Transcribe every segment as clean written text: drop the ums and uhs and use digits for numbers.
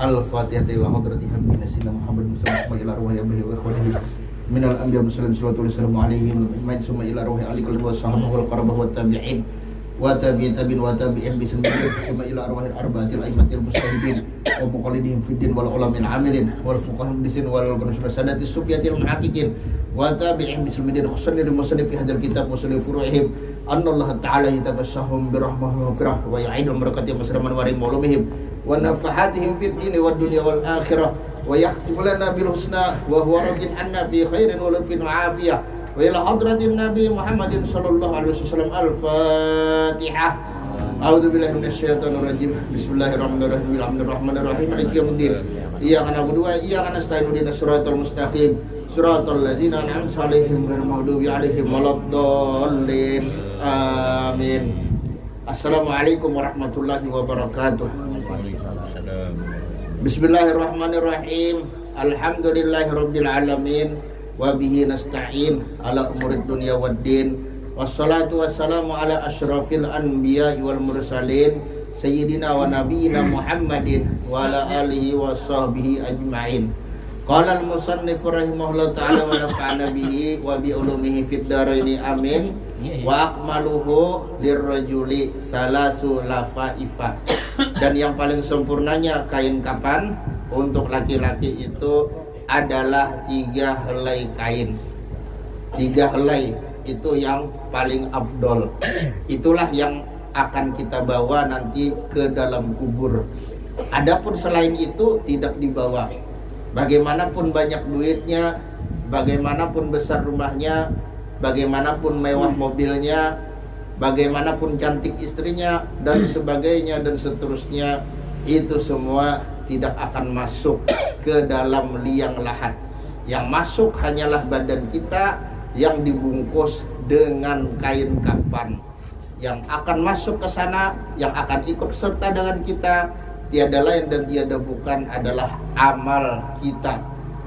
Al-Fatihah ila hadrati habibina sayyidina Muhammad sallallahu ila ruhi abihi wa ikhwatihi minal anbiya muslimin sallallahu alaihi wasallam alaihim majsuma ila ruhi alikul wa sahabahu wal qarabah wa tabi'in wa tabi'in wa tabi'in bismillah summa ila arwahil arba'atil aimatil mustahidin wa muqallidihim fid din wal ulamil amilin wal fuqaha mudisin wal sadatis sufiyatil muhaqqiqin wa tabi'in bismillah khususnya lil musannif fi hadzal kitab wa sulil furu'ihim annallaha ta'ala yatabassahum birahmatihi wa firah wa ya'idum barakatihim musliman wa rimulumihim wa nafahatihim fid dini wad dunya wal akhirah wa yahtimu lana bil husna wa huwa radin anna fi khairin wa lutfin wa afiyah wa ila hadratin nabi Muhammadin sallallahu alaihi wasallam al-Fatihah. A'udzu billahi minasyaitonir rajim. Bismillahirrahmanirrahim. Alhamdulillahirrahmanirrahim. Maliki yaumiddin. Iyyaka na'budu wa iyyaka nasta'in ihdinas siratal mustaqim. Siratal ladzina an'amta 'alaihim ghairil maghdubi 'alaihim waladdallin. Amin. Assalamualaikum warahmatullahi wabarakatuh. Bismillahirrahmanirrahim. Alhamdulillahirabbil alamin. Wa bihi nasta'in ala umurid dunya waddin. Wassalatu wassalamu ala asyrafil anbiya'i wal mursalin sayyidina wa nabiyyina Muhammadin wa ala alihi wa sahbihi ajma'in. Qala al-musannif rahimahullah ta'ala wa nafa'ana bihi wa bi ulumihi fid dharaini amin. Wa akmaluhu lirrajuli salasu lafaifa. Dan yang paling sempurnanya kain kapan untuk laki-laki itu adalah 3 helai kain. 3 helai itu yang paling afdol. Itulah yang akan kita bawa nanti ke dalam kubur. Adapun selain itu tidak dibawa. Bagaimanapun banyak duitnya, bagaimanapun besar rumahnya, bagaimanapun mewah mobilnya, bagaimanapun cantik istrinya dan sebagainya dan seterusnya, itu semua tidak akan masuk ke dalam liang lahat. Yang masuk hanyalah badan kita yang dibungkus dengan kain kafan. Yang akan masuk ke sana, yang akan ikut serta dengan kita, tiada lain dan tiada bukan adalah amal kita.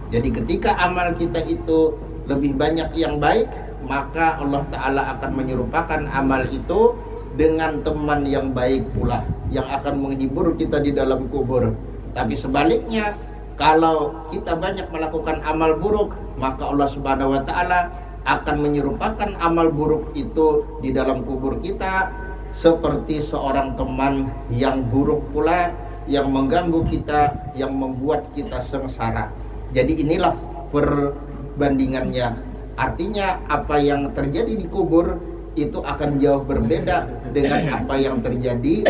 Jadi ketika amal kita itu lebih banyak yang baik, maka Allah Ta'ala akan menyerupakan amal itu dengan teman yang baik pula, yang akan menghibur kita di dalam kubur. Tapi sebaliknya, kalau kita banyak melakukan amal buruk, maka Allah Subhanahu wa Ta'ala akan menyerupakan amal buruk itu di dalam kubur kita seperti seorang teman yang buruk pula, yang mengganggu kita, yang membuat kita sengsara. Jadi inilah perbandingannya. Artinya apa yang terjadi di kubur itu akan jauh berbeda dengan apa yang terjadi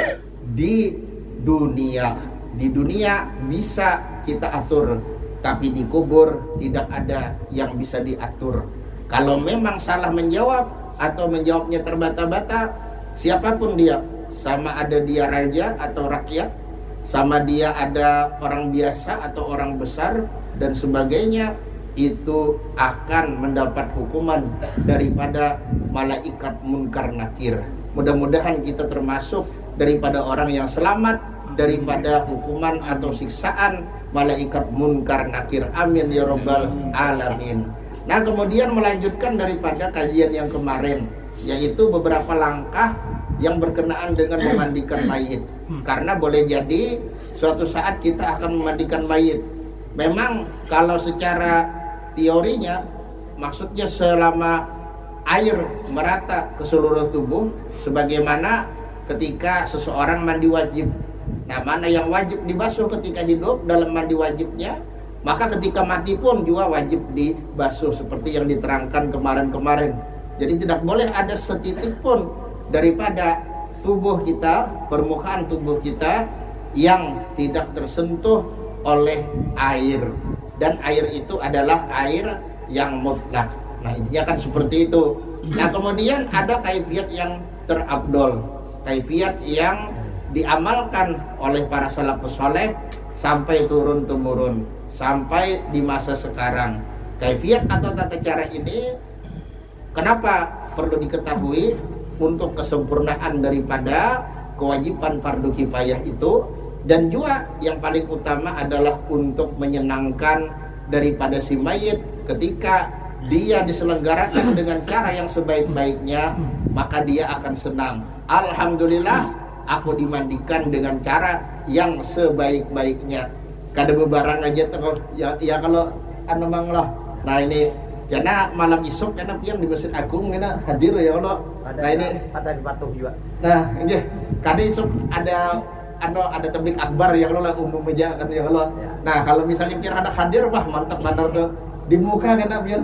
di dunia. Di dunia bisa kita atur, tapi di kubur tidak ada yang bisa diatur. Kalau memang salah menjawab atau menjawabnya terbata-bata, siapapun dia, sama ada dia raja atau rakyat, sama dia ada orang biasa atau orang besar dan sebagainya, itu akan mendapat hukuman daripada malaikat munkar nakir. Mudah-mudahan kita termasuk daripada orang yang selamat daripada hukuman atau siksaan malaikat munkar nakir. Amin ya rabbal alamin. Nah, kemudian melanjutkan daripada kajian yang kemarin, yaitu beberapa langkah yang berkenaan dengan memandikan mayit. Karena boleh jadi suatu saat kita akan memandikan mayit. Memang kalau secara teorinya, maksudnya selama air merata ke seluruh tubuh, sebagaimana ketika seseorang mandi wajib. Nah, mana yang wajib dibasuh ketika hidup dalam mandi wajibnya, maka ketika mati pun juga wajib dibasuh seperti yang diterangkan kemarin-kemarin. Jadi tidak boleh ada setitik pun daripada tubuh kita, permukaan tubuh kita yang tidak tersentuh oleh air. Dan air itu adalah air yang mutlak. Nah, intinya kan seperti itu. Nah, kemudian ada kaifiat yang terabdol, kaifiat yang diamalkan oleh para salafus saleh sampai turun-temurun, sampai di masa sekarang. Kaifiat atau tata cara ini kenapa perlu diketahui untuk kesempurnaan daripada kewajiban fardu kifayah itu, dan juga yang paling utama adalah untuk menyenangkan daripada si mayit ketika dia diselenggarakan dengan cara yang sebaik-baiknya, maka dia akan senang. Alhamdulillah, aku dimandikan dengan cara yang sebaik-baiknya. kada bebarang aja tuh ya kalau memang lah. Nah ini karena malam isuk karena pian di Masjid Agung karena hadir ya Allah. Nah ini ada di Batu juga. Nah ini kada isuk ada tablik akbar ya Allah umum aja kan ya Allah. Ya. Nah kalau misalnya pian ada hadir wah mantap benar tuh di muka karena pian.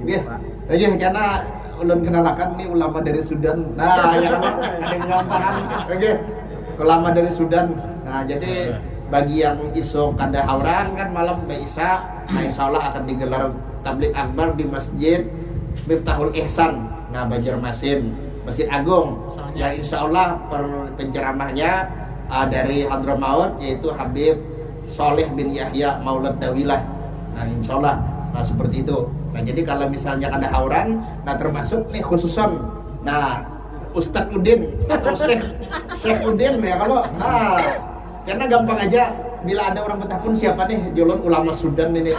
Nggih. Nggih karena ulun kenalakan nih ulama dari Sudan. Nah ya Allah ada yang ngamparan. Nggih. Ulama dari Sudan. Nah jadi bagi yang isuk kada hauran kan malam Isya, nah insyaallah akan digelar tablik akbar di Masjid Miftahul Ihsan, nah Banjarmasin, Masjid Agung. Ya insyaallah penceramahnya dari Hadramaut yaitu Habib Soleh bin Yahya Maulad Dawilah. Nah insyaallah seperti itu. Nah jadi kalau misalnya kada hauran, nah termasuk nih khususon, nah Ustadz Udin atau Syekh Udin ya kalau karena gampang aja bila ada orang Betah pun siapa nih jolon ulama Sudan ini.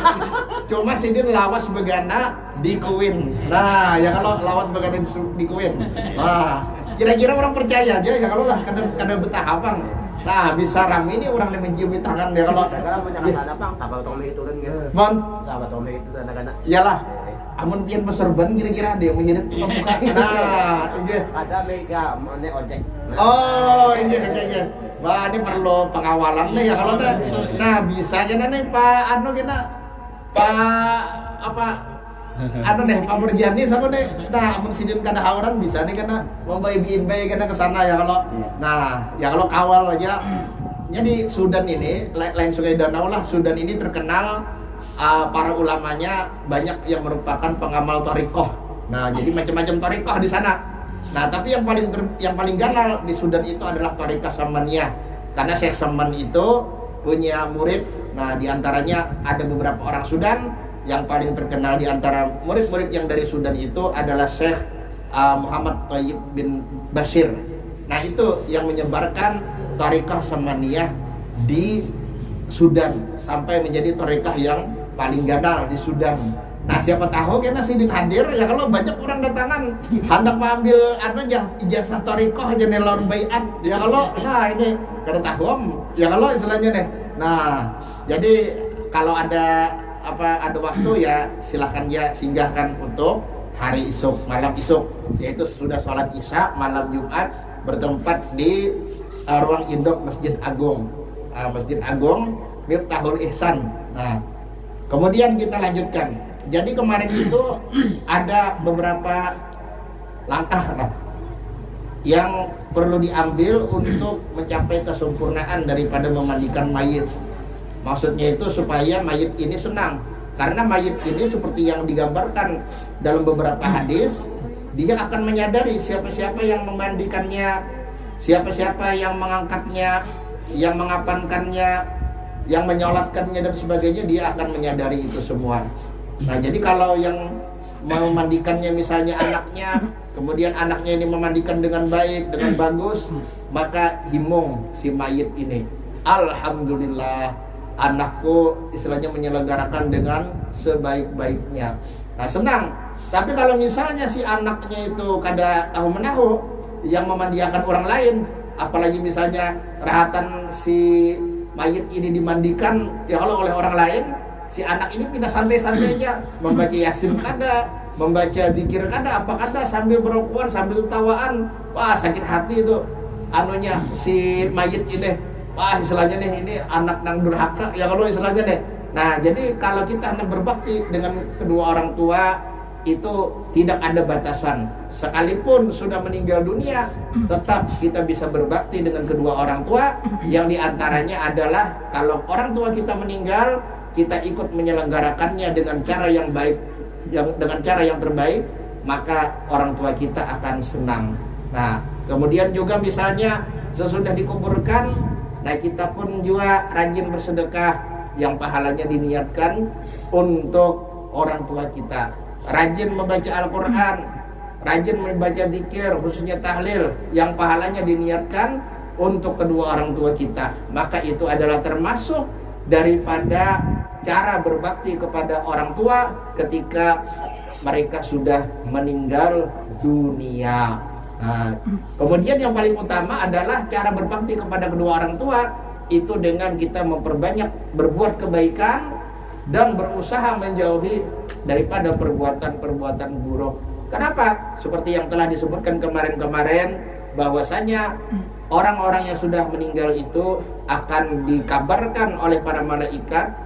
Cuma sidin lawas begana di Kuwin. Nah, ya kalau lawas begana di Kuwin. Nah, kira-kira orang percaya aja ya kalau lah kada betah abang. Nah, bisa rame ini orang yang menciumi tangan ya kalau. Kalau menyangka apa? Sahabat Tommy itu kan gitu. Bon, Sahabat Tommy itu anak-anak. Iyalah. Amun pian berserban kira-kira ada yang mengirim ke muka. Nah, ini ada mega mana ojek. Oh, ini. Wah, ini perlu pengawalan nih ya kalau nah bisa aja nih Pak Pak Murjani sama nih. Nah, amun sidin kada hauran bisa nih karena membayi imbai karena ke sana ya kalau. Nah, ya kalau kawal aja. Jadi Sudan ini lain Sungai Danau lah, Sudan ini terkenal para ulamanya banyak yang merupakan pengamal thariqah. Nah, jadi macam-macam thariqah di sana. Nah, tapi yang paling ganal di Sudan itu adalah thariqah Samaniyah. Karena Syekh Saman itu punya murid. Nah, di antaranya ada beberapa orang Sudan. Yang paling terkenal di antara murid-murid yang dari Sudan itu adalah Syekh Muhammad Thayyib bin Bashir. Nah, itu yang menyebarkan thariqah Samaniyah di Sudan sampai menjadi thariqah yang paling ganal di Sudan. Nah, siapa tahu karena sidin hadir ya kalau banyak orang datangan hendak mengambil ijazah thariqah aja nelon baiat ya kalau nah ini kada tahu ya kalau istilahnya nih. Nah, jadi kalau ada waktu ya silahkan ya singgahkan untuk hari isuk, malam isuk, yaitu sudah sholat Isya malam Jumat bertempat di ruang induk Masjid Agung. Masjid Agung Miftahul Ihsan. Nah, kemudian kita lanjutkan. Jadi kemarin itu ada beberapa langkah yang perlu diambil untuk mencapai kesempurnaan daripada memandikan mayit. Maksudnya itu supaya mayit ini senang. Karena mayit ini seperti yang digambarkan dalam beberapa hadis, dia akan menyadari siapa-siapa yang memandikannya, siapa-siapa yang mengangkatnya, yang mengapankannya, yang menyolatkannya dan sebagainya, dia akan menyadari itu semua. Nah, jadi kalau yang memandikannya misalnya anaknya, kemudian anaknya ini memandikan dengan baik, dengan bagus, maka himung si mayit ini, alhamdulillah anakku istilahnya menyelenggarakan dengan sebaik-baiknya. Nah, senang. Tapi kalau misalnya si anaknya itu kada tahu menahu yang memandikan orang lain, apalagi misalnya rahatan si mayit ini dimandikan ya kalau oleh orang lain, si anak ini tidak santai-santai aja membaca Yasin kada, membaca zikir kada, apa kada, sambil berokokan, sambil tawaan. Wah, sakit hati itu anunya si mayit ini. Wah, istilahnya nih ini anak nang durhaka ya kalau istilahnya nih. Nah, jadi kalau kita hendak berbakti dengan kedua orang tua itu tidak ada batasan. Sekalipun sudah meninggal dunia, tetap kita bisa berbakti dengan kedua orang tua, yang diantaranya adalah kalau orang tua kita meninggal, kita ikut menyelenggarakannya dengan cara yang baik, dengan cara yang terbaik, maka orang tua kita akan senang. Nah, kemudian juga misalnya sesudah dikuburkan, nah kita pun juga rajin bersedekah yang pahalanya diniatkan untuk orang tua kita. Rajin membaca Al-Quran, rajin membaca zikir, khususnya tahlil yang pahalanya diniatkan untuk kedua orang tua kita. Maka itu adalah termasuk daripada cara berbakti kepada orang tua ketika mereka sudah meninggal dunia. Nah, kemudian yang paling utama adalah cara berbakti kepada kedua orang tua itu dengan kita memperbanyak berbuat kebaikan dan berusaha menjauhi daripada perbuatan-perbuatan buruk. Kenapa? Seperti yang telah disebutkan kemarin-kemarin, bahwasanya orang-orang yang sudah meninggal itu akan dikabarkan oleh para malaikat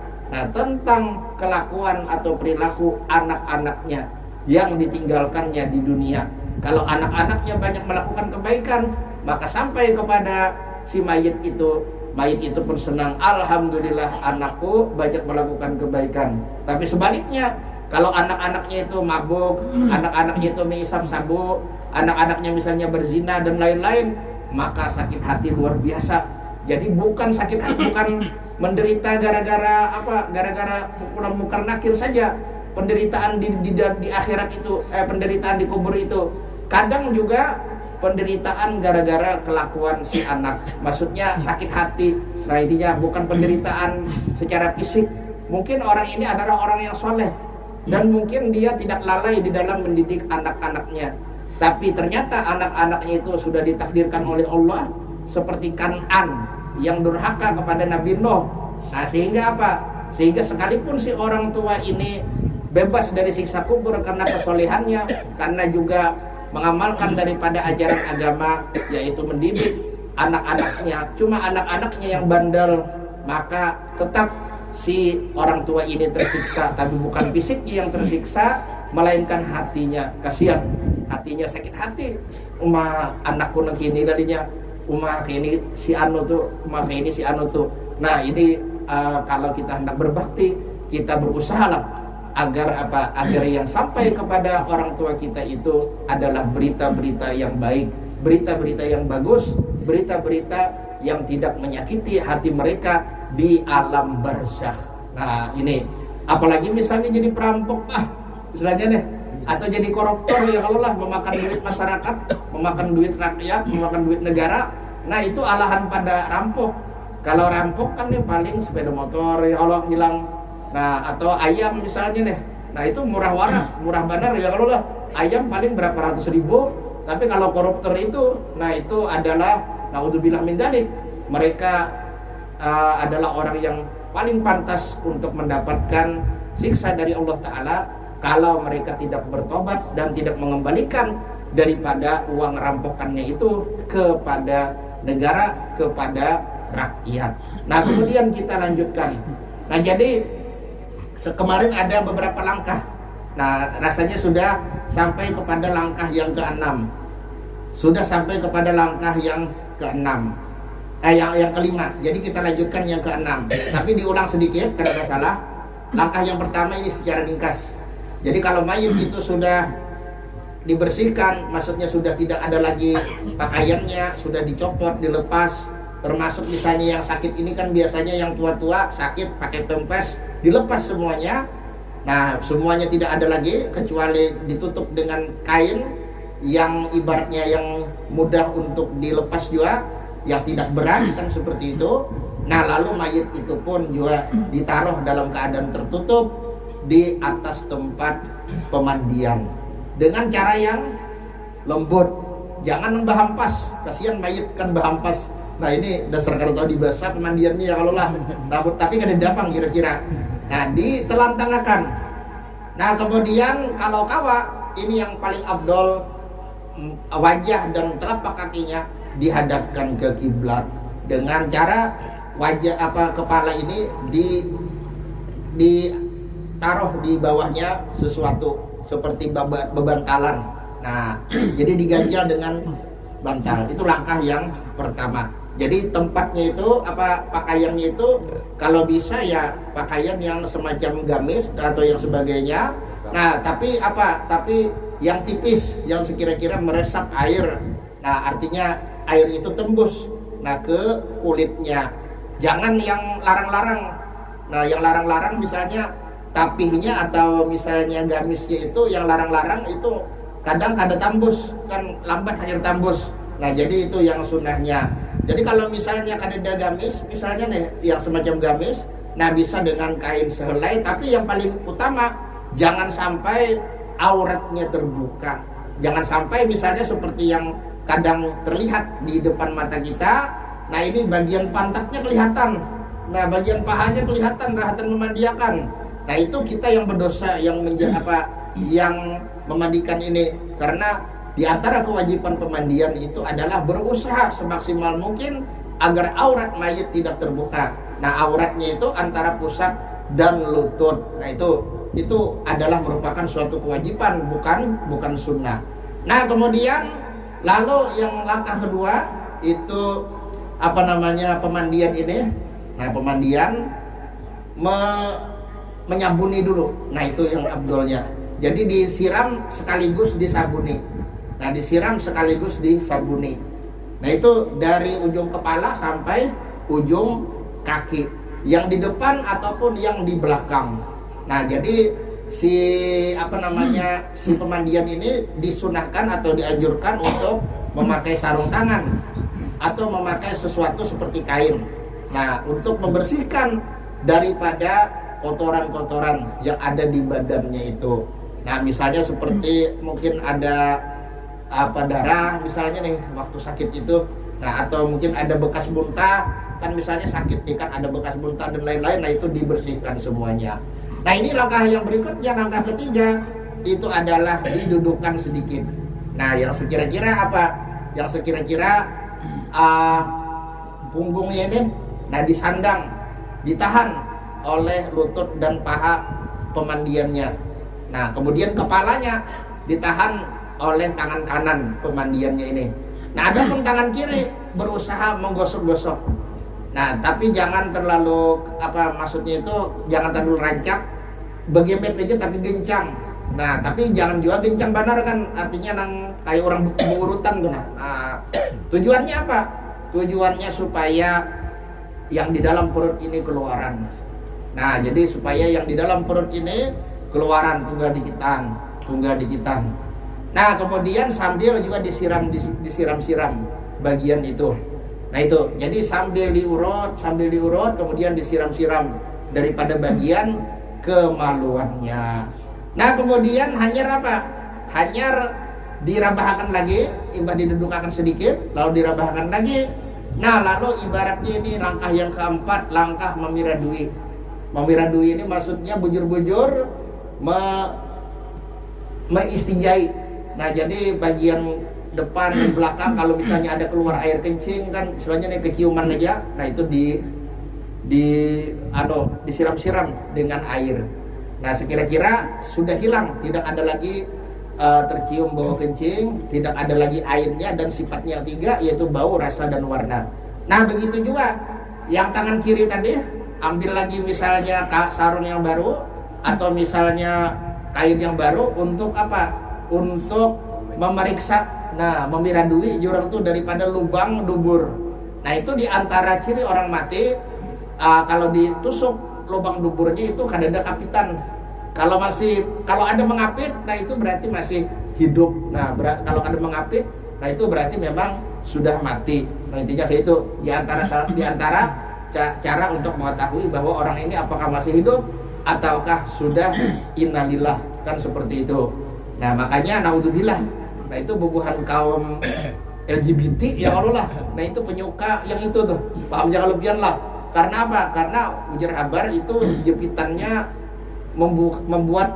tentang kelakuan atau perilaku anak-anaknya yang ditinggalkannya di dunia. Kalau anak-anaknya banyak melakukan kebaikan, maka sampai kepada si mayit itu pun senang, alhamdulillah anakku banyak melakukan kebaikan. Tapi sebaliknya, kalau anak-anaknya itu mabuk, anak-anaknya itu menghisap sabu, anak-anaknya misalnya berzina dan lain-lain, maka sakit hati luar biasa. Jadi bukan sakit hati, bukan menderita gara-gara pukulan munkar nakir saja. Penderitaan di akhirat itu, penderitaan di kubur itu, kadang juga penderitaan gara-gara kelakuan si anak. Maksudnya sakit hati. Nah intinya bukan penderitaan secara fisik. Mungkin orang ini adalah orang yang soleh dan mungkin dia tidak lalai di dalam mendidik anak-anaknya, tapi ternyata anak-anaknya itu sudah ditakdirkan oleh Allah seperti Kan'an yang durhaka kepada Nabi Nuh. Nah sehingga apa? Sehingga sekalipun si orang tua ini bebas dari siksa kubur karena kesolehannya, karena juga mengamalkan daripada ajaran agama, yaitu mendidik anak-anaknya, cuma anak-anaknya yang bandel, maka tetap si orang tua ini tersiksa. Tapi bukan fisiknya yang tersiksa, melainkan hatinya. Kasihan, hatinya sakit hati. Anakku nang kini kalinya, kini si anu tuh, ini si anu tuh. Nah ini kalau kita hendak berbakti, kita berusaha lah agar yang sampai kepada orang tua kita itu adalah berita-berita yang baik, berita-berita yang bagus, berita-berita yang tidak menyakiti hati mereka di alam barzakh. Nah ini apalagi misalnya jadi perampok istilahnya nih, atau jadi koruptor ya, kalau lah memakan duit masyarakat, memakan duit rakyat, memakan duit negara. Nah itu alahan pada rampok. Kalau rampok kan nih paling sepeda motor ya Allah hilang. Nah atau ayam misalnya nih, nah itu murah banar ya, kalau lah ayam paling berapa ratus ribu. Tapi kalau koruptor itu, nah itu adalah naudzubillah min dzalik, mereka adalah orang yang paling pantas untuk mendapatkan siksa dari Allah Ta'ala kalau mereka tidak bertobat dan tidak mengembalikan daripada uang rampokannya itu kepada negara, kepada rakyat. Nah kemudian kita lanjutkan. Nah jadi kemarin ada beberapa langkah. Nah rasanya sudah sampai kepada langkah yang ke-6. Sudah sampai kepada langkah yang ke-6. Yang kelima. Jadi kita lanjutkan yang ke-6. Tapi diulang sedikit karena masalah. Langkah yang pertama ini secara ringkas. Jadi kalau mayit itu sudah dibersihkan, maksudnya sudah tidak ada lagi pakaiannya, sudah dicopot, dilepas, termasuk misalnya yang sakit ini kan biasanya yang tua-tua sakit pakai pempes, dilepas semuanya. Nah semuanya tidak ada lagi kecuali ditutup dengan kain yang ibaratnya yang mudah untuk dilepas juga, yang tidak berat kan seperti itu. Nah lalu mayit itu pun juga ditaruh dalam keadaan tertutup di atas tempat pemandian dengan cara yang lembut, jangan membahampas, kasihan mayit kan bahampas. Nah ini dasar kalau tahu dibasah pemandiannya ya kalau lah, tapi kan didapang kira-kira. Nah ditelantangakan. Nah kemudian kalau kawa ini yang paling abdol, wajah dan telapak kakinya dihadapkan ke kiblat dengan cara kepala ini ditaruh di bawahnya sesuatu seperti bebantalan. Nah jadi diganjal dengan bantal. Itu langkah yang pertama. Jadi tempatnya itu pakaiannya itu kalau bisa ya pakaian yang semacam gamis atau yang sebagainya. Nah tapi yang tipis, yang sekira-kira meresap air. Nah artinya air itu tembus ke kulitnya. Jangan yang larang-larang. Nah yang larang-larang misalnya tapihnya atau misalnya gamisnya itu yang larang-larang itu kadang ada tambus, kan lambat air tambus. Nah jadi itu yang sunnahnya. Jadi kalau misalnya kadeda gamis, misalnya nih yang semacam gamis, nah bisa dengan kain sehelai. Tapi yang paling utama jangan sampai auratnya terbuka. Jangan sampai misalnya seperti yang kadang terlihat di depan mata kita, Nah ini bagian pantatnya kelihatan. Nah bagian pahanya kelihatan, memandiakan. Nah itu kita yang berdosa yang yang memandikan ini. Karena di antara kewajiban pemandian itu adalah berusaha semaksimal mungkin agar aurat mayit tidak terbuka. Nah auratnya itu antara pusat dan lutut. Nah itu adalah merupakan suatu kewajiban, bukan sunnah. Nah kemudian lalu yang langkah kedua itu pemandian ini. Nah pemandian menyabuni dulu. Nah itu yang abdolnya. Jadi disiram sekaligus disabuni. Nah disiram sekaligus disabuni. Nah itu dari ujung kepala sampai ujung kaki, yang di depan ataupun yang di belakang. Nah jadi si pemandian ini disunahkan atau dianjurkan untuk memakai sarung tangan atau memakai sesuatu seperti kain. Nah, untuk membersihkan daripada kotoran-kotoran yang ada di badannya itu. Nah, misalnya seperti mungkin ada darah misalnya nih waktu sakit itu. Nah, atau mungkin ada bekas muntah, kan misalnya sakit nih kan ada bekas muntah dan lain-lain. Nah, itu dibersihkan semuanya. Nah, ini langkah yang berikutnya, langkah ketiga itu adalah didudukkan sedikit. Nah, yang sekira-kira Yang sekira-kira punggungnya ini, nah disandang, ditahan oleh lutut dan paha pemandiannya. Nah kemudian kepalanya ditahan oleh tangan kanan pemandiannya ini. Nah adapun tangan kiri berusaha menggosok-gosok. Nah tapi jangan terlalu maksudnya itu jangan terlalu rancak, begemet aja tapi gencang. Nah tapi jangan juga gencang banar kan, artinya kayak orang berurutan tuh. Tujuannya apa? Tujuannya supaya yang di dalam perut ini keluaran. Nah jadi supaya yang di dalam perut ini keluaran, tunggal dikitan. Nah kemudian sambil juga disiram-siram bagian itu. Nah itu jadi sambil diurut kemudian disiram-siram daripada bagian kemaluannya. Nah kemudian hanyar dirabahkan lagi, didudukkan sedikit, lalu dirabahkan lagi. Nah lalu ibaratnya ini langkah yang keempat, langkah memiradui. Memiradui ini maksudnya bujur-bujur mengistinjai. Nah jadi bagian depan dan belakang kalau misalnya ada keluar air kencing kan istilahnya nih keciuman aja. Nah itu disiram-siram dengan air. Nah sekira-kira sudah hilang, tidak ada lagi tercium bau kencing, tidak ada lagi airnya, dan sifatnya yang tiga yaitu bau, rasa, dan warna. Nah begitu juga yang tangan kiri tadi, ambil lagi misalnya sarung yang baru atau misalnya kain yang baru untuk untuk memeriksa, memiradui jurang itu daripada lubang dubur. Nah itu diantara ciri orang mati, kalau ditusuk lubang duburnya itu kadada kapitan. Kalau ada mengapit, nah itu berarti masih hidup. Nah kalau ada mengapit, nah itu berarti memang sudah mati. Nah intinya kayak itu. Di antara cara untuk mengetahui bahwa orang ini apakah masih hidup ataukah sudah innalillah, kan seperti itu. Nah makanya naudzubillah. Nah itu bubuhan kaum LGBT ya Allah lah. Nah itu penyuka yang itu tuh, paham jangan lebihan lah. Karena apa? Karena ujar kabar itu jepitannya membuat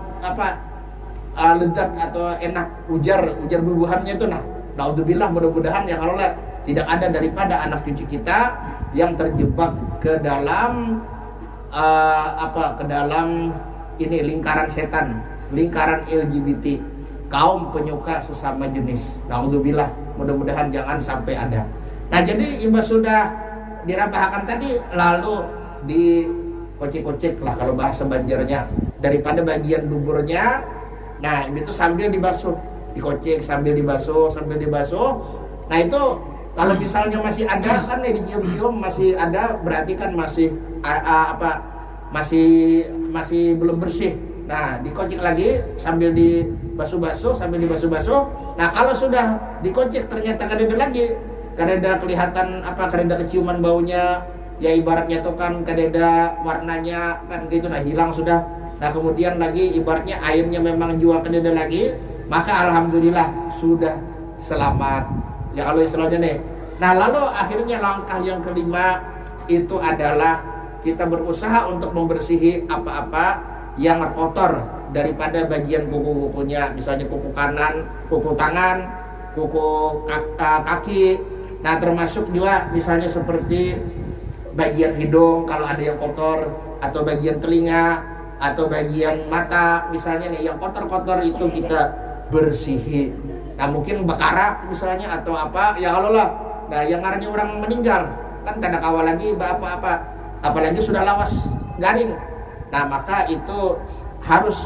lezat atau enak, ujar bubuhannya itu. Nah naudzubillah, mudah-mudahan ya Allah tidak ada daripada anak cucu kita yang terjebak ke dalam ke dalam ini lingkaran setan, lingkaran LGBT, kaum penyuka sesama jenis. Naudzubillah, mudah-mudahan jangan sampai ada. Nah jadi imbas sudah dirabahkan tadi, lalu dikocek-kocek lah kalau bahasa Banjarnya, daripada bagian duburnya. Nah itu sambil dibasuh, dikocek sambil dibasuh. Nah itu kalau misalnya masih ada kan dicium-cium masih ada, berarti kan masih masih belum bersih. Nah dikocek lagi sambil dibasuh-basuh. Nah kalau sudah dikocek ternyata kadeda kelihatan kadeda keciuman baunya, ya ibaratnya tuh kan kadeda warnanya kan gitu, nah hilang sudah. Nah kemudian lagi ibaratnya airnya memang juga kadeda lagi, maka alhamdulillah sudah selamat. Ya kalau istilahnya nih, Nah, lalu akhirnya langkah yang kelima itu adalah kita berusaha untuk membersihi apa-apa yang kotor daripada bagian kuku-kukunya, misalnya kuku kanan, kuku tangan, kuku kaki. Nah, termasuk juga misalnya seperti bagian hidung kalau ada yang kotor, atau bagian telinga, atau bagian mata misalnya nih yang kotor-kotor itu kita bersihi. Nah, mungkin bekarak misalnya atau apa ya Allah lah. Nah, yang ngarannya orang meninggal kan kada kawal lagi apa-apa, apalagi sudah lawas garing. Nah, maka itu harus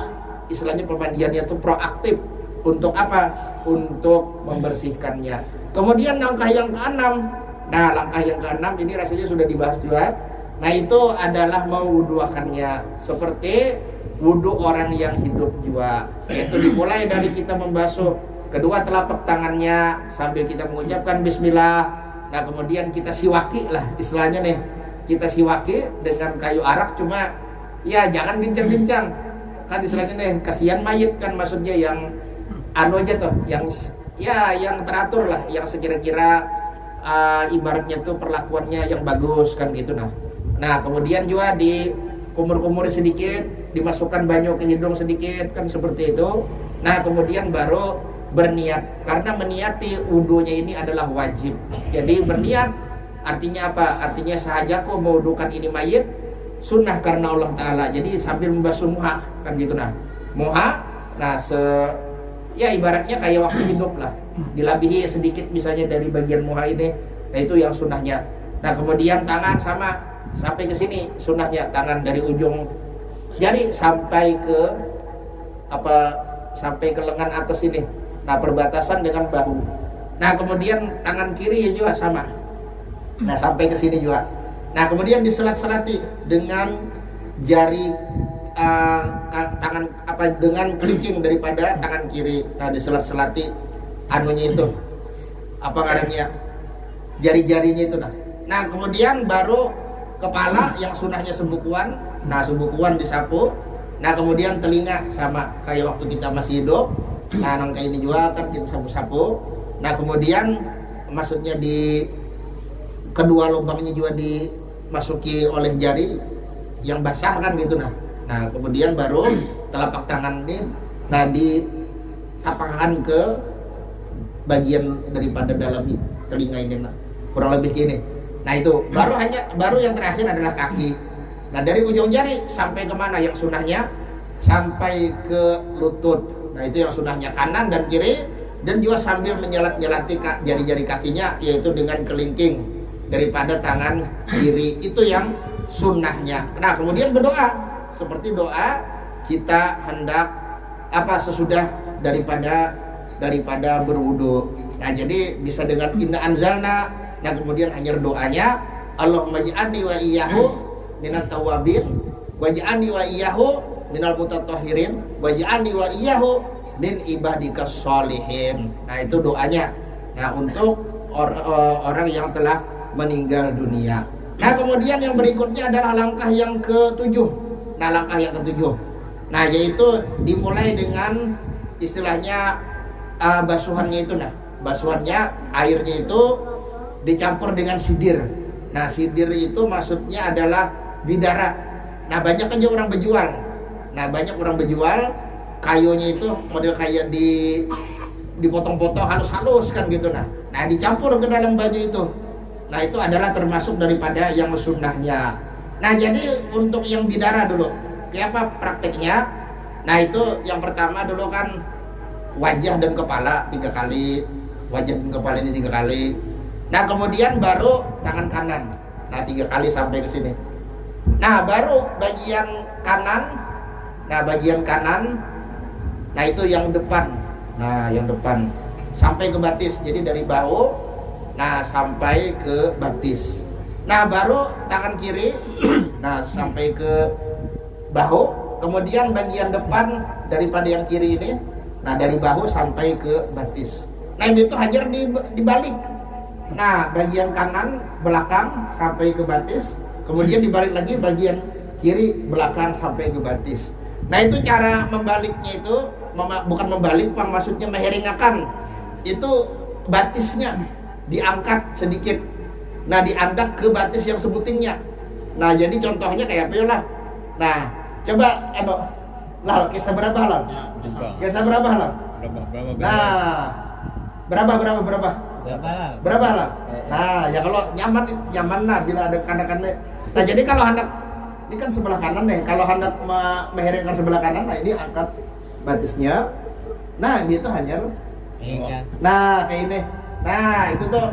istilahnya pemandiannya itu proaktif. Untuk apa? Untuk membersihkannya. Kemudian langkah yang keenam. Nah, langkah yang keenam ini rasanya sudah dibahas juga. Nah, itu adalah mewuduakannya seperti wudu orang yang hidup juga. Yaitu dimulai dari kita membasuh kedua telapak tangannya sambil kita mengucapkan bismillah. Nah, kemudian kita siwaki lah istilahnya nih. Kita siwaki dengan kayu arak, cuma ya jangan bincang-bincang. Kan istilahnya nih, kasihan mayit kan, maksudnya yang anu aja tuh, yang ya yang teratur lah, yang sekira-kira ibaratnya tuh perlakuannya yang bagus kan gitu. Nah, kemudian juga di kumur-kumur sedikit, dimasukkan banyu ke hidung sedikit kan seperti itu. Nah, kemudian baru berniat, karena meniati wudunya ini adalah wajib. Jadi berniat artinya apa? Artinya sahajaku mewudukan ini mayit sunnah karena Allah Ta'ala. Jadi sambil membasuh muha kan gitu. Nah, muha, nah ya ibaratnya kayak waktu hidup lah, dilabihi sedikit misalnya dari bagian muha ini. Nah, itu yang sunnahnya. Nah, kemudian tangan sama sampai ke sini sunnahnya, tangan dari ujung jari sampai ke sampai ke lengan atas ini. Nah, perbatasan dengan bahu. Nah, kemudian tangan kiri juga sama. Nah, sampai ke sini juga. Nah, kemudian diselat-selati dengan jari tangan dengan kelingking daripada tangan kiri. Nah, diselat-selati anunya itu apa ngarannya, jari-jarinya itu. Nah, kemudian baru kepala yang sunnahnya sembukuan. Nah, sembukuan disapu. Nah, kemudian telinga sama kayak waktu kita masih hidup. Nah, nangka ini juga kan kita sapu-sapu. Nah, kemudian maksudnya di kedua lubangnya juga dimasuki oleh jari yang basah kan gitu. Nah, kemudian baru telapak tangan ini ditapakkan ke bagian daripada dalam telinga ini, kurang lebih gini. Nah, itu baru yang terakhir adalah kaki. Nah, dari ujung jari sampai kemana yang sunnahnya? Sampai ke lutut. Nah, itu yang sunnahnya, kanan dan kiri, dan juga sambil menyelat-nyelati jari-jari kakinya, yaitu dengan kelingking daripada tangan kiri. Itu yang sunnahnya. Nah, kemudian berdoa seperti doa kita hendak sesudah daripada berwudu. Nah, jadi bisa dengan inna anzalna. Nah, kemudian hanya doanya Allahumma ij'alni wa iyyahu minat tawabin waj'alni wa iyyahu minal mutatahhirin waj'alni wa iyyahu min ibadikas sholihin. Nah, itu doanya. Nah, untuk orang yang telah meninggal dunia. Nah, kemudian yang berikutnya adalah langkah yang ketujuh. Nah, langkah yang ketujuh. Nah, yaitu dimulai dengan istilahnya basuhannya itu. Nah, basuhannya airnya itu dicampur dengan sidir. Nah, sidir itu maksudnya adalah bidara. Nah, banyak aja orang berjual. Nah, banyak orang berjual kayunya itu model kayak dipotong-potong halus-halus kan gitu. Nah, dicampur ke dalam baju itu. Nah, itu adalah termasuk daripada yang sunnahnya. Nah, jadi untuk yang bidara dulu, kayak apa prakteknya? Nah, itu yang pertama dulu kan wajah dan kepala 3 kali. Wajah dan kepala ini 3 kali. Nah, kemudian baru tangan kanan. Nah, 3 kali sampai ke sini. Nah, baru bagian kanan. Nah, bagian kanan. Nah, itu yang depan. Nah, yang depan sampai ke batis. Jadi dari bahu, nah sampai ke batis. Nah, baru tangan kiri. Nah, sampai ke bahu. Kemudian bagian depan daripada yang kiri ini. Nah, dari bahu sampai ke batis. Nah, itu hajar dibalik. Nah, bagian kanan belakang sampai ke batis, kemudian dibalik lagi bagian kiri belakang sampai ke batis. Nah, itu cara membaliknya itu bukan membalik, maksudnya meheringakan itu batisnya. diangkat sedikit. Nah, diandak ke batis yang sebutingnya. Nah, jadi contohnya kayak apa lah. Nah, coba Lal, kisah berapa Lal? Kisah berapa Lal? Nah, berapa Lal? Nah, ya kalau nyaman lah bila ada kanan-kanan. Nah, jadi kalau hendak ini kan sebelah kanan nih. Kalau hendak meheringkan sebelah kanan, nah ini angkat batisnya. Nah, ini tuh hanya. Nah, kayak ini. Nah, itu tuh.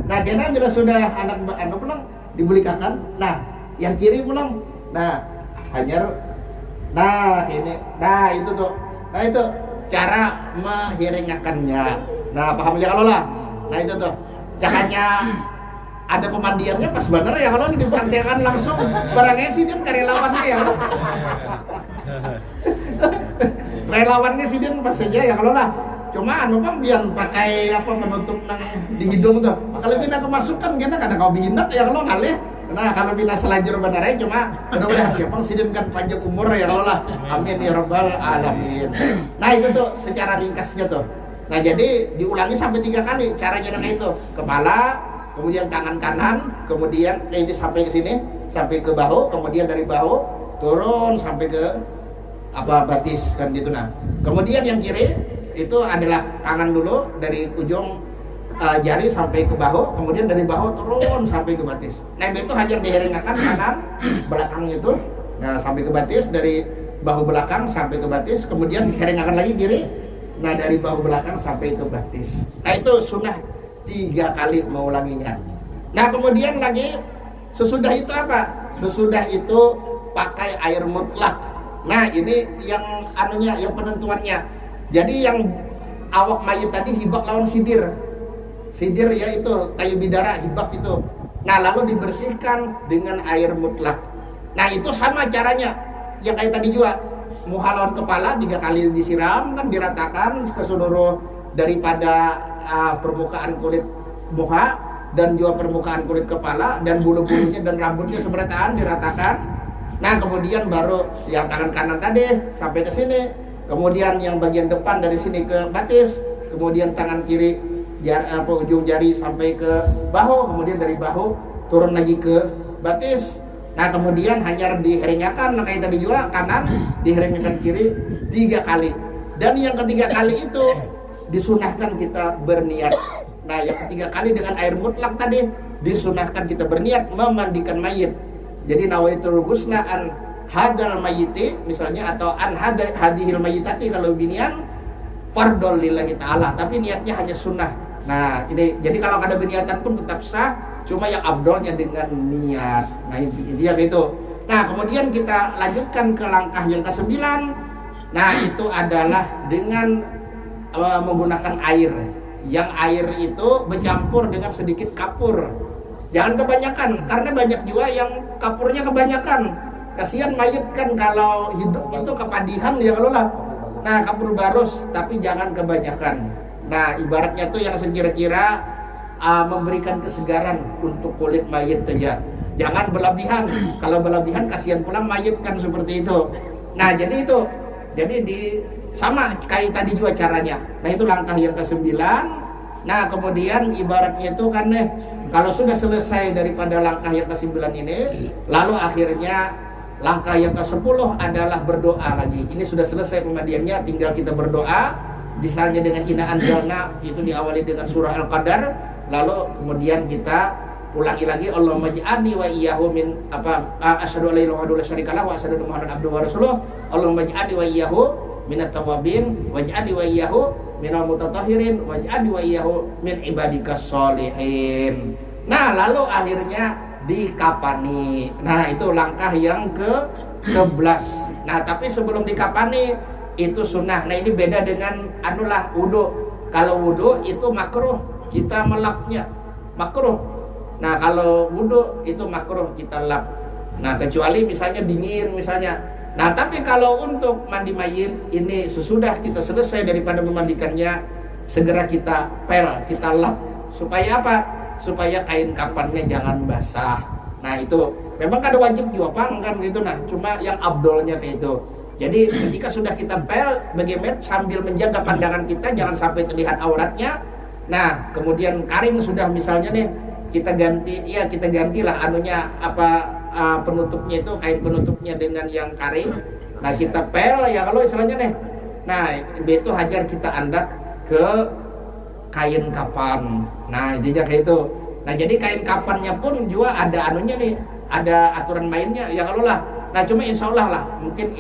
Nah, karena bila sudah anak pulang dibulikakan. Nah, yang kiri pulang. Nah, hanya. Nah, ini. Nah, itu tuh. Nah, itu cara meheringakannya. Nah, paham ya kalau lah. Nah, itu tuh. Caranya ada pemandiannya pas bener ya kalau dipraktekkan langsung barangnya sih dia karyawannya ya kalau relawannya sih dia pas saja ya kalau lah cuma bang biar pakai apa penutup nang di hidung tuh kalau bina kemasukan kena kadang kau binak ya kalau ngalih. Nah, kalau bina selajur benar aja cuma mudah-mudahan ya bang sidin kan panjang umur ya kalau lah amin ya rabbal alamin. Nah, itu tuh secara ringkasnya tuh. Nah, jadi diulangi sampai 3 kali caranya kayak itu. Kepala, kemudian tangan kanan, kemudian ini sampai ke sini, sampai ke bahu, kemudian dari bahu turun sampai ke batis kan gitu. Nah, kemudian yang kiri itu adalah tangan dulu dari ujung jari sampai ke bahu, kemudian dari bahu turun sampai ke batis. Nah, itu hajar diheringakan kanan belakangnya itu, nah sampai ke batis, dari bahu belakang sampai ke batis, kemudian diheringakan lagi kiri. Nah, dari bahu belakang sampai ke batis. Nah, itu sunnah 3 kali mengulanginya. Nah, kemudian lagi sesudah itu apa? Sesudah itu pakai air mutlak. Nah, ini yang yang penentuannya. Jadi yang awak mayit tadi hibak lawan sidir. Sidir yaitu kayu bidara, hibak itu. Nah, lalu dibersihkan dengan air mutlak. Nah, itu sama caranya. Yang kayak tadi juga. Muha lawan kepala 3 kali disiram kan diratakan ke seluruh daripada permukaan kulit muka dan juga permukaan kulit kepala dan bulu-bulunya dan rambutnya seberataan diratakan. Nah, kemudian baru yang tangan kanan tadi sampai ke sini, kemudian yang bagian depan dari sini ke batis, kemudian tangan kiri ujung jari sampai ke bahu, kemudian dari bahu turun lagi ke batis. Nah, kemudian hanya diheringakan kayak tadi juga kanan, diheringakan kiri 3 kali. Dan yang ketiga kali itu disunahkan kita berniat. Nah, yang ketiga kali dengan air mutlak tadi disunahkan kita berniat memandikan mayit. Jadi nawaitul ghusla an hadal mayiti misalnya, atau an hadihil mayitati kalau binian fardol lillahi ta'ala, tapi niatnya hanya sunnah. Nah, ini jadi kalau ada beniatan pun tetap sah, cuma yang abdolnya dengan niat. Nah, intinya gitu. Nah, kemudian kita lanjutkan ke langkah yang ke-9. Nah, itu adalah dengan menggunakan air. Yang air itu bercampur dengan sedikit kapur. Jangan kebanyakan, karena banyak juga yang kapurnya kebanyakan. Kasihan mayit kan kalau hidup itu kepadihan ya kalau lah. Nah, kapur barus, tapi jangan kebanyakan. Nah, ibaratnya tuh yang sekira-kira memberikan kesegaran untuk kulit mayit saja. Jangan berlebihan. Kalau berlebihan kasihan pula mayit kan seperti itu. Nah, jadi itu. Jadi sama kayak tadi juga caranya. Nah, itu langkah yang ke-9. Nah, kemudian ibaratnya itu kan kalau sudah selesai daripada langkah yang ke-9 ini, lalu akhirnya langkah yang ke-10 adalah berdoa lagi. Ini sudah selesai pemandiannya, tinggal kita berdoa. Misalnya dengan inna anzalna itu diawali dengan surah Al-Qadar, lalu kemudian kita ulangi lagi Allahumma ij'alni wa iyyahu min asyhadu an la ilaha illallah syarika lahu wa asyhadu anna muhammadan abduhu wa rasuluh. Allahumma ij'alni wa iyyahu minat tawabin waj'alni wa iyyahu minal mutatahhirin waj'alni wa iyyahu min ibadikas sholihin. Nah, lalu akhirnya dikapani. Nah, itu langkah yang ke-11. Nah, tapi sebelum dikapani itu sunnah. Nah, ini beda dengan wudu. Kalau wudu itu makruh kita melapnya, makruh. Nah, kalau wudu itu makruh kita lap. Nah, kecuali misalnya dingin misalnya. Nah, tapi kalau untuk mandi mayit ini sesudah kita selesai daripada memandikannya, segera kita kita lap. Supaya apa? Supaya kain kafannya jangan basah. Nah, itu memang ada wajib juga kan gitu. Nah, cuma yang abdolnya kayak itu. Jadi ketika sudah kita bagaimana sambil menjaga pandangan kita jangan sampai terlihat auratnya. Nah, kemudian karing sudah misalnya nih kita gantilah anunya penutupnya itu kain penutupnya dengan yang karing. Nah, kita pel ya kalau istilahnya nih. Nah, itu hajar kita andak ke kain kapan. Nah, intinya kayak itu. Nah, jadi kain kapannya pun juga ada anunya nih, ada aturan mainnya ya kalau lah. Nah, cuma insya Allah lah mungkin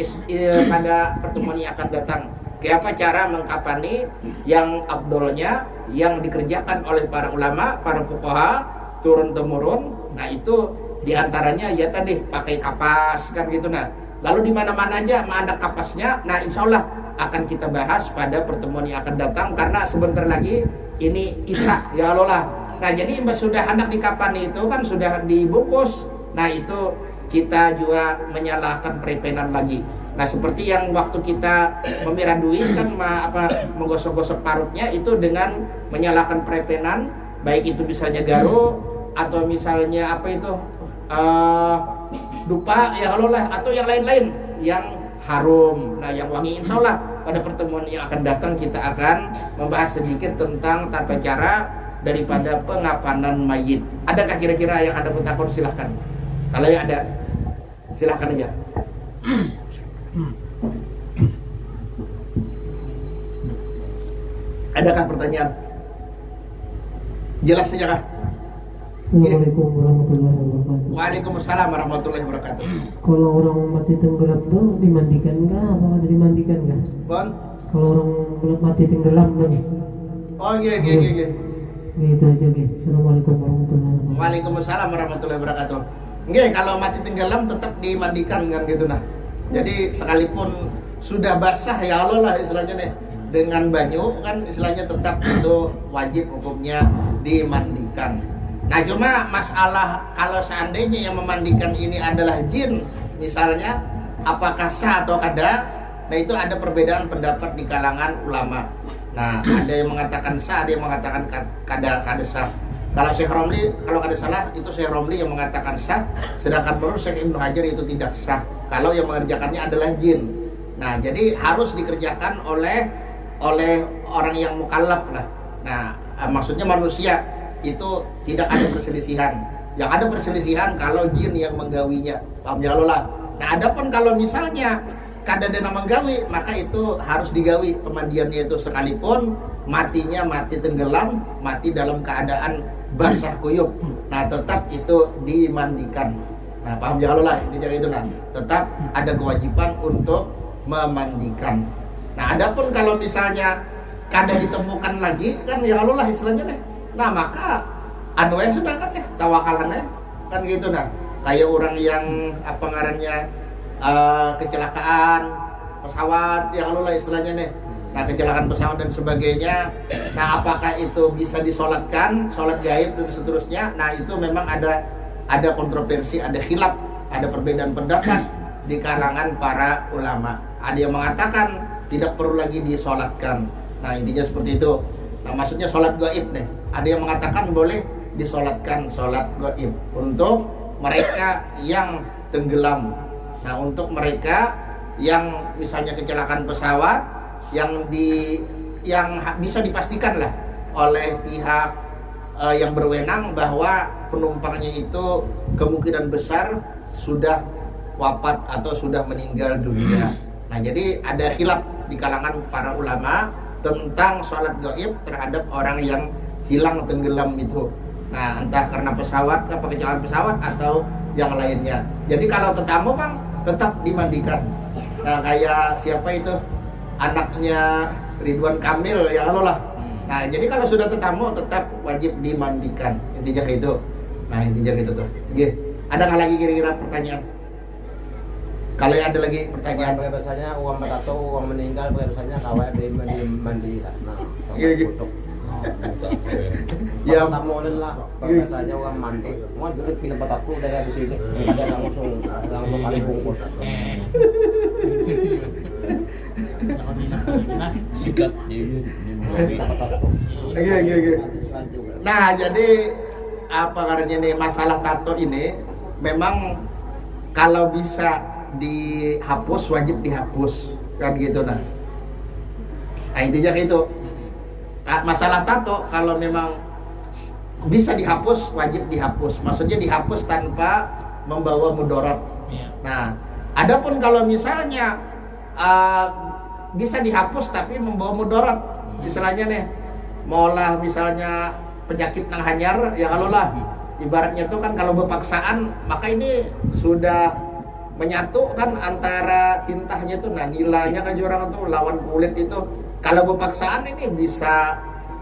pada pertemuan yang akan datang kayak apa cara mengkapani yang abdolnya yang dikerjakan oleh para ulama, para fuqaha turun temurun. Nah, itu diantaranya ya tadi pakai kapas kan gitu. Nah, lalu di mana-mana aja ada kapasnya. Nah, insya Allah akan kita bahas pada pertemuan yang akan datang karena sebentar lagi ini Isya ya Allah lah. Nah, jadi mbak sudah hendak dikapani itu kan sudah dibungkus. Nah, itu kita juga menyalakan prepenan lagi. Nah, seperti yang waktu kita memirah duit kan menggosok-gosok parutnya itu dengan menyalakan prepenan, baik itu misalnya garu atau misalnya dupa ya Allah lah, atau yang lain-lain yang harum. Nah, yang wangi insya Allah pada pertemuan yang akan datang kita akan membahas sedikit tentang tata cara daripada pengapanan mayit. Adakah kira-kira yang Anda bertakon? Silahkan. Kalau yang ada, silahkan aja. Adakah pertanyaan? Jelas saja kah? Assalamualaikum warahmatullahi wabarakatuh. Waalaikumsalam warahmatullahi wabarakatuh. Kalau orang mati tenggelam tuh dimandikan nggak? Apa harus dimandikan nggak? Bon? Kalau orang mati tenggelam tuh? Oh iya. Gitu aja gitu. Assalamualaikum warahmatullahi wabarakatuh. Waalaikumsalam warahmatullahi wabarakatuh. Nggih, kalau mati tenggelam tetap dimandikan kan gitu nah. Jadi sekalipun sudah basah ya Allah lah istilahnya nih dengan banyu kan istilahnya tetap itu wajib hukumnya dimandikan. Nah, cuma masalah kalau seandainya yang memandikan ini adalah jin misalnya, apakah sah atau kada? Nah, itu ada perbedaan pendapat di kalangan ulama. Nah, ada yang mengatakan sah, ada yang mengatakan kada sah. Kalau Syekh Romli, kalau kada salah itu Syekh Romli yang mengatakan sah, sedangkan menurut Syekh Ibnu Hajar itu tidak sah kalau yang mengerjakannya adalah jin. Nah, jadi harus dikerjakan oleh orang yang mukallaf lah. Nah, maksudnya manusia itu tidak ada perselisihan. Yang ada perselisihan kalau jin yang menggawinya. Paham ya Allah. Nah, adapun kalau misalnya kada dena menggawi, maka itu harus digawi pemandiannya itu sekalipun matinya mati tenggelam, mati dalam keadaan basah kuyup. Nah, tetap itu dimandikan. Nah, paham ya Allah, intinya itu nah. Tetap ada kewajiban untuk memandikan. Nah, adapun kalau misalnya kada ditemukan lagi kan ya Allah istilahnya deh. Nah, maka ya sudah kan ya tawakalannya kan gitu nah. Kayak orang yang ngarannya kecelakaan pesawat ya Allah istilahnya nih. Nah, kecelakaan pesawat dan sebagainya. Nah, apakah itu bisa disolatkan, sholat gaib dan seterusnya? Nah, itu memang ada kontroversi, ada khilaf, ada perbedaan pendapat di kalangan para ulama. Ada yang mengatakan tidak perlu lagi disolatkan. Nah, intinya seperti itu. Nah, maksudnya sholat gaib nih. Ada yang mengatakan boleh disolatkan sholat gaib untuk mereka yang tenggelam. Nah, untuk mereka yang misalnya kecelakaan pesawat yang bisa dipastikan lah oleh pihak yang berwenang bahwa penumpangnya itu kemungkinan besar sudah wafat atau sudah meninggal dunia. Nah, jadi ada khilaf di kalangan para ulama tentang sholat gaib terhadap orang yang hilang tenggelam itu. Nah, entah karena pesawat, kecelakaan pesawat atau yang lainnya. Jadi kalau tetamu Bang tetap dimandikan. Nah, kayak siapa itu? Anaknya Ridwan Kamil ya Allah lah. Nah, jadi kalau sudah tetamu tetap wajib dimandikan. Intinya kayak itu. Nah, intinya gitu tuh. Oke. Ada nggak lagi kira-kira pertanyaan? Kalau ada lagi pertanyaan, biasanya uang batato, uang meninggal biasanya kawai mandi. Nah, untuk ya tamu lah biasanya uang mandi. Mau jadi pindah batato dari sini. Ada langsung kali bungkus. Sikat Oke. Nah, jadi apa karena nih masalah tato ini memang kalau bisa dihapus wajib dihapus kan gitu nah. Nah, intinya gitu. Masalah tato kalau memang bisa dihapus, wajib dihapus. Maksudnya dihapus tanpa membawa mudarat. Nah, adapun kalau misalnya bisa dihapus tapi membawa mudarat, misalnya nih, maulah misalnya penyakit nang hanyar, ya kalau lah ibaratnya tuh kan kalau berpaksaan, maka ini sudah menyatu kan antara tintahnya tuh, nah nilainya kan orang tuh lawan kulit itu. Kalau berpaksaan ini bisa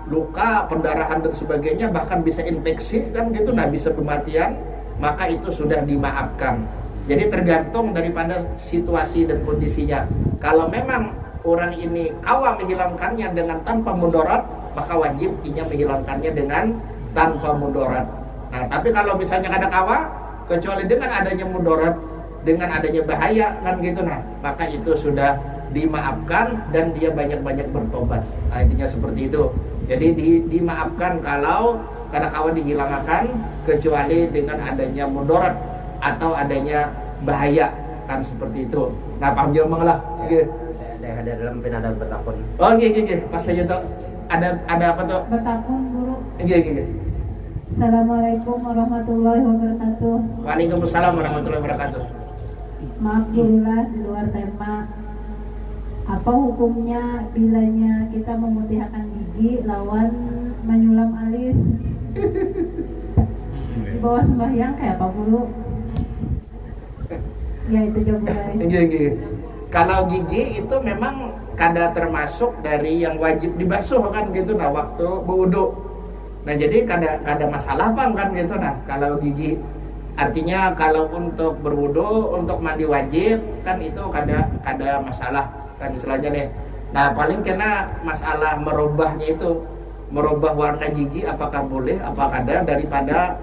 luka, pendarahan dan sebagainya, bahkan bisa infeksi kan gitu, nah bisa kematian, maka itu sudah dimaafkan. Jadi tergantung daripada situasi dan kondisinya. Kalau memang orang ini kawa menghilangkannya dengan tanpa mudarat, maka wajib ia menghilangkannya dengan tanpa mudarat. Nah, tapi kalau misalnya ada kawa, kecuali dengan adanya mudarat, dengan adanya bahaya kan gitu, nah maka itu sudah dimaafkan dan dia banyak-banyak bertobat. Nah, intinya seperti itu. Jadi dimaafkan kalau karena kawan dihilangkan, kecuali dengan adanya mudarat atau adanya bahaya kan seperti itu. Nah, paham jelema lah. Nggih. Ada dalam penada bertakun. Oh, nggih. Pas saja tuh ada apa tuh? Bertakun guru. Nggih. Assalamualaikum warahmatullahi wabarakatuh. Waalaikumsalam warahmatullahi wabarakatuh. Maaf gurulah di luar tema. Apa hukumnya bilanya kita memutihkan gigi lawan menyulam alis? Di bawah sembahyang kayak apa guru? Ya itu jawabannya. Nggih. Kalau gigi itu memang kada termasuk dari yang wajib dibasuh kan gitu, nah waktu berwudu. Nah jadi kada masalah bang kan gitu. Nah kalau gigi artinya kalau untuk berwudu, untuk mandi wajib kan itu kada masalah kan istilahnya nih. Nah paling kena masalah merubahnya itu, merubah warna gigi apakah boleh apa kada daripada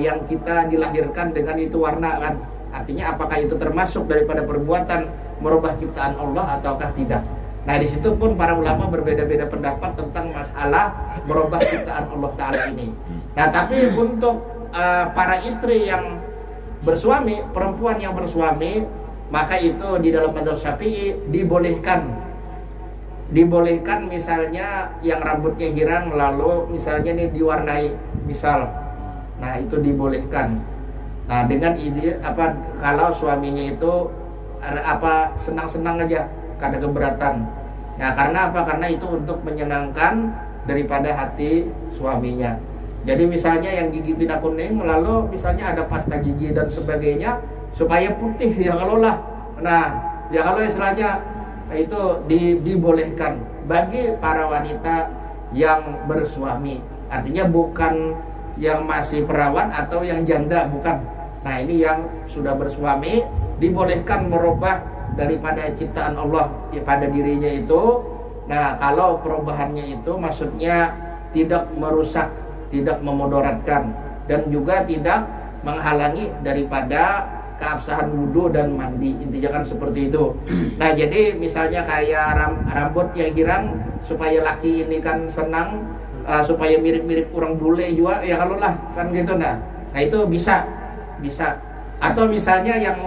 yang kita dilahirkan dengan itu warna kan. Artinya apakah itu termasuk daripada perbuatan merubah ciptaan Allah ataukah tidak. Nah di situ pun para ulama berbeda-beda pendapat tentang masalah merubah ciptaan Allah Ta'ala ini. Nah tapi untuk para istri yang bersuami, perempuan yang bersuami, maka itu di dalam mazhab Syafi'i dibolehkan misalnya yang rambutnya hirang lalu misalnya ini diwarnai misal, nah itu dibolehkan. Nah dengan ide kalau suaminya itu senang-senang aja, kada keberatan. Nah karena apa? Karena itu untuk menyenangkan daripada hati suaminya. Jadi misalnya yang gigi pindah kuning lalu misalnya ada pasta gigi dan sebagainya supaya putih ya kalau lah. Nah ya kalau istilahnya itu dibolehkan bagi para wanita yang bersuami. Artinya bukan yang masih perawan atau yang janda, bukan. Nah ini yang sudah bersuami dibolehkan merubah daripada ciptaan Allah pada dirinya itu. Nah kalau perubahannya itu maksudnya tidak merusak, tidak memudaratkan, dan juga tidak menghalangi daripada keabsahan wudu dan mandi. Intinya kan seperti itu. Nah jadi misalnya kayak rambut yang hirang supaya laki ini kan senang, supaya mirip-mirip orang bule juga ya kalau lah kan gitu. Nah itu bisa. Atau misalnya yang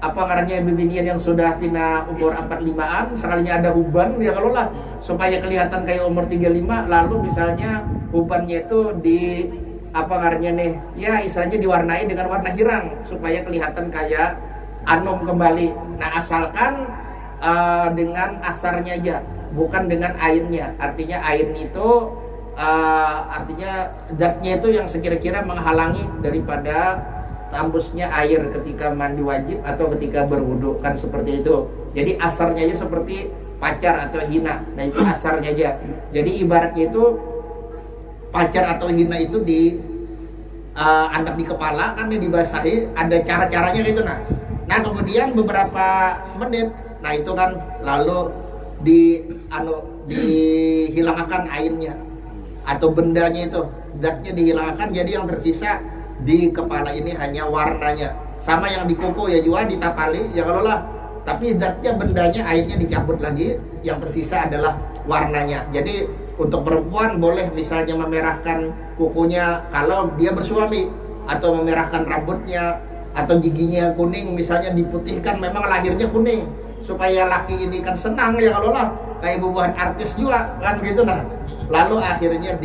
ngarannya bibinian yang sudah pina umur 45-an sekalinya ada uban ya kalau lah supaya kelihatan kayak umur 35, lalu misalnya ubannya itu di ngarannya nih ya istilahnya diwarnai dengan warna hirang supaya kelihatan kayak anom kembali. Nah asalkan dengan asarnya aja, bukan dengan airnya. Artinya air itu artinya zatnya itu yang sekira-kira menghalangi daripada tambusnya air ketika mandi wajib atau ketika berwudu kan seperti itu. Jadi asarnya aja seperti pacar atau hina. Nah itu asarnya aja. Jadi ibaratnya itu pacar atau hina itu di andap di kepala kan dibasahi, ada cara-caranya gitu. Nah kemudian beberapa menit, nah itu kan lalu dihilangkan airnya atau bendanya itu, zatnya dihilangkan, jadi yang tersisa di kepala ini hanya warnanya. Sama yang di kuku ya juga ditapali ya kalau lah, tapi zatnya bendanya airnya dicabut lagi, yang tersisa adalah warnanya. Jadi untuk perempuan boleh misalnya memerahkan kukunya kalau dia bersuami, atau memerahkan rambutnya, atau giginya kuning misalnya diputihkan, memang lahirnya kuning supaya laki ini kan senang ya kalau lah, kayak bubuhan artis juga kan gitu. Nah lalu akhirnya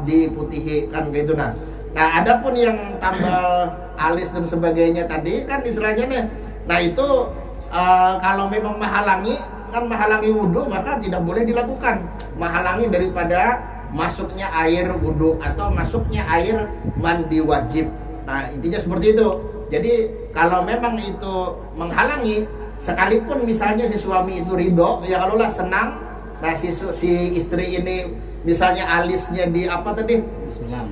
diputihi kan gitu. Nah adapun yang tambal alis dan sebagainya tadi kan istilahnya nih, nah itu kalau memang menghalangi wudhu maka tidak boleh dilakukan, menghalangi daripada masuknya air wudhu atau masuknya air mandi wajib. Nah intinya seperti itu. Jadi kalau memang itu menghalangi, sekalipun misalnya si suami itu ridho, ya kalau lah senang, nah si istri ini misalnya alisnya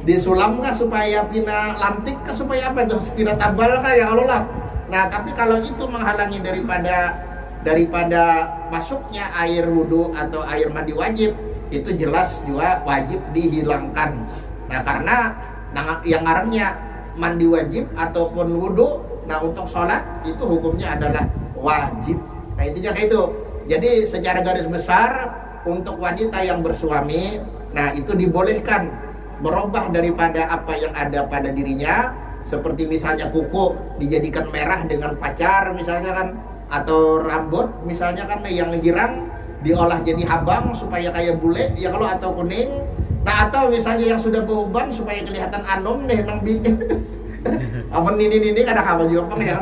disulam kah supaya pina lantik kah supaya apa itu, pina tabal kah, ya Allah lah. Nah tapi kalau itu menghalangi daripada masuknya air wudhu atau air mandi wajib, itu jelas juga wajib dihilangkan. Nah karena yang ngarannya mandi wajib ataupun wudhu, nah untuk sholat itu hukumnya adalah wajib. Nah intinya kayak itu. Jadi secara garis besar untuk wanita yang bersuami, nah itu dibolehkan merubah daripada apa yang ada pada dirinya, seperti misalnya kuku dijadikan merah dengan pacar misalnya kan, atau rambut misalnya kan yang girang diolah jadi habang supaya kayak bule ya kalau, atau kuning. Nah atau misalnya yang sudah beruban supaya kelihatan anom nih nang apa ini kadang apa juga kan ya.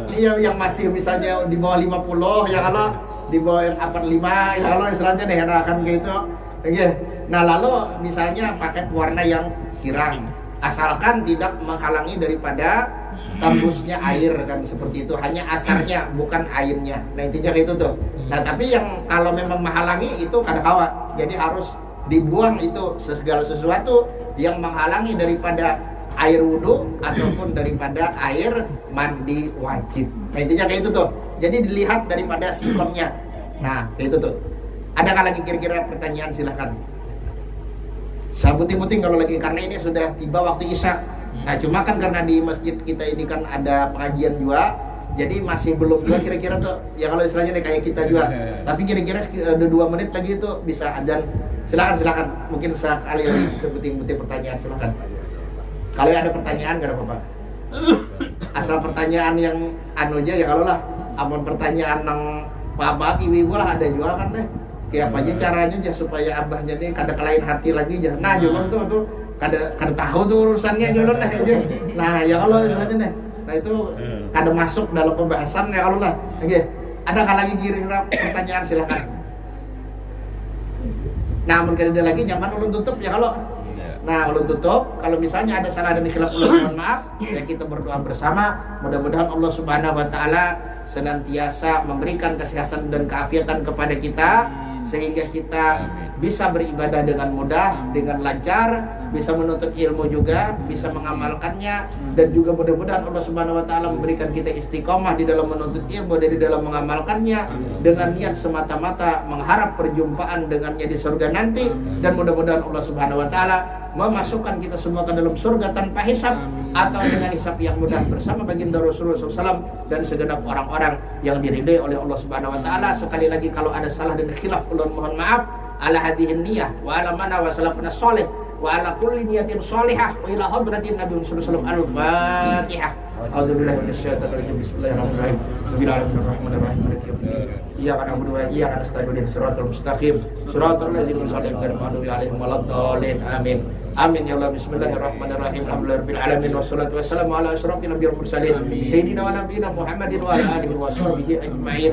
Ini yang masih misalnya di bawah 50 ya kalau, di bawah yang 45 ya kalau istilahnya nih akan gitu. Nah lalu misalnya pakai warna yang girang, asalkan tidak menghalangi daripada tembusnya air kan, seperti itu, hanya asarnya bukan airnya. Nah intinya kayak itu tuh. Nah tapi yang kalau memang menghalangi itu kadang-kala, jadi harus dibuang itu segala sesuatu yang menghalangi daripada air wudhu ataupun daripada air mandi wajib. Nah intinya kayak itu tuh. Jadi dilihat daripada sikonnya. Nah kayak itu tuh. Adakah lagi kira-kira pertanyaan, silahkan. Saya puting-puting kalau lagi, karena ini sudah tiba waktu Isya. Nah cuma kan karena di masjid kita ini kan ada pengajian juga, jadi masih belum juga kira-kira tuh ya kalau istilahnya nih kayak kita juga. Tapi kira-kira ada 2 menit lagi itu bisa adzan. Silakan mungkin sekali lagi sebuting-buting pertanyaan, silakan. Kalau ada pertanyaan gak ada apa-apa, asal pertanyaan yang anu aja ya, kalau lah amun pertanyaan yang maaf ibu-ibu lah ada juga kan deh, kayak apa aja caranya aja supaya abahnya nih kada kelain hati lagi aja. Nah julun tuh kada tahu tuh urusannya julun lah aja. Nah ya kalau istilahnya nih, nah itu kada masuk dalam pembahasan ya kalau lah. Oke, ada lagi kira-kira pertanyaan, silakan. Nah mungkin ada lagi, jangan ulun tutup ya kalau. Nah ulun tutup, kalau misalnya ada salah dan khilaf ulun mohon maaf ya, kita berdoa bersama, mudah-mudahan Allah Subhanahu wa taala senantiasa memberikan kesehatan dan keafiatan kepada kita, sehingga kita bisa beribadah dengan mudah, dengan lancar, bisa menuntut ilmu juga, bisa mengamalkannya, dan juga mudah-mudahan Allah Subhanahu wa taala memberikan kita istiqomah di dalam menuntut ilmu dan di dalam mengamalkannya dengan niat semata-mata mengharap perjumpaan dengannya di surga nanti. Dan mudah-mudahan Allah Subhanahu wa taala memasukkan kita semua ke dalam surga tanpa hisab atau dengan hisab yang mudah bersama baginda Rasulullah SAW dan segenap orang-orang yang diridai oleh Allah Subhanahu wa taala. Sekali lagi kalau ada salah dan khilaf ulun mohon maaf. Ala hadihin niyah wa ala mana wa salafna sholih wa ala kulli niyatin sholihah wa ila hadratin Nabi sallallahu alaihi wasallam. Al-Fatihah. A'udzubillahi minasyaitonir rajim. Bismillahirrahmanirrahim. Rabbil alamin arrahmanir rahim maliki yaumiddin. Iyyaka na'budu wa iyyaka nasta'in. Shiratal mustaqim. Shiratal ladzina an'amta 'alaihim ghairil maghdubi 'alaihim waladdallin. Amin. Amin ya Allah. Bismillahirrahmanirrahim. Alhamdulillahirabbil alamin wassalatu wassalamu ala asyrafil anbiya'i wal mursalin sayyidina wa nabiyina Muhammadin wa ala alihi wa sahbihi ajma'in.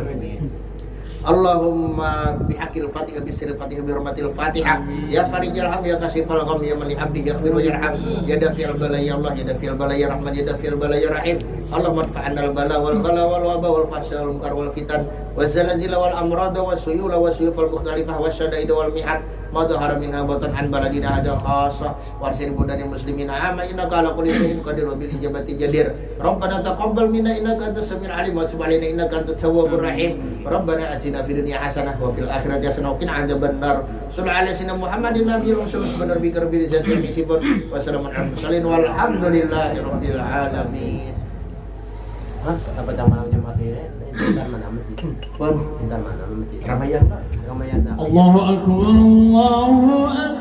Allahumma bihaqqil Fatihah bisirril Fatihah bi hurmatil Fatihah ya farijal ham ya kasifal gham ya man li abdi yaghfir wa yarham ya dafi'al bala ya Allah ya dafi'al bala ya rahman ya dafi'al bala ya rahim. Allahumma adfa'na al bala wal ghala wal waba wal fahsya wal munkar wal fitan waz zalazil wal amrad was suyula was suyuf al mukhtalifah wasyadaid wal mihan ma dhahara minha batan an baladina hadza khassa warsil budani muslimina amma innaka ala kulli shay'in qadir wa bil ijabati jadir. Rabbana taqabbal minna innaka antas samiul alim wa tub alaina innaka antat tawwabur rahim. Rabbana atina fid dunya hasanah wa fil akhirati hasanah wa qina adzabannar. Sallallahu alaihi wasallam Muhammadin nabiyil rasul subhanahu rabbika rabbil izzati amma yasifun wa salamun alal mursalin walhamdulillahi rabbil alamin. Hah? Dapat yang malam jam akhirnya? Bentar mana masjid? Pun Bentar mana masjid? Ramayan. Ramayan. Allahu akbar, Allahu akbar.